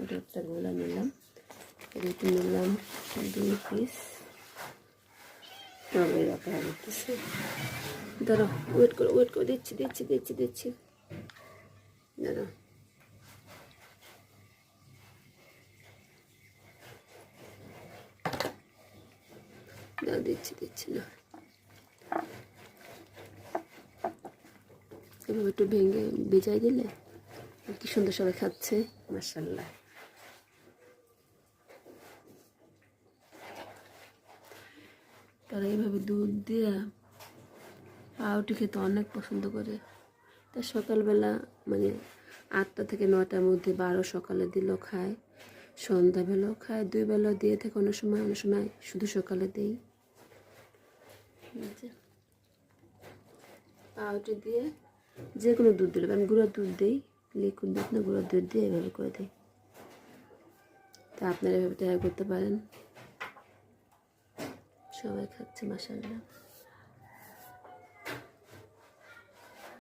ওটা একটা গোলা নিলাম, এদিকে নিলাম 2 পিস স্ট্রবেরি রাখা করতেছে। দাঁড়াও, ওয়েট করে দিচ্ছি দাঁড়াও। দিচ্ছি না, এভাবে একটু ভেঙে ভিজাই দিলে কি সুন্দর সবাই খাচ্ছে, মাশাআল্লাহ। তারা এইভাবে দুধ দিয়ে পাউরুটি খেতে অনেক পছন্দ করে। তা সকালবেলা মানে 8টা থেকে 9টার মধ্যে 12 সকালে দিলেও খায়, সন্ধ্যাবেলাও খায়, 2 বেলাও দিয়ে থাকে, অনেক সময় শুধু সকালে দিই। পাউরুটি দিয়ে যে কোনো দুধ দিলে, আমি গুঁড়ার দুধ দিই, লিকুইড দুধ না গুঁড়ার দুধ দিয়ে এভাবে করে দিই। তা আপনারা এভাবে তৈরি করতে পারেন, সবাই খাচ্ছে মাশাআল্লাহ।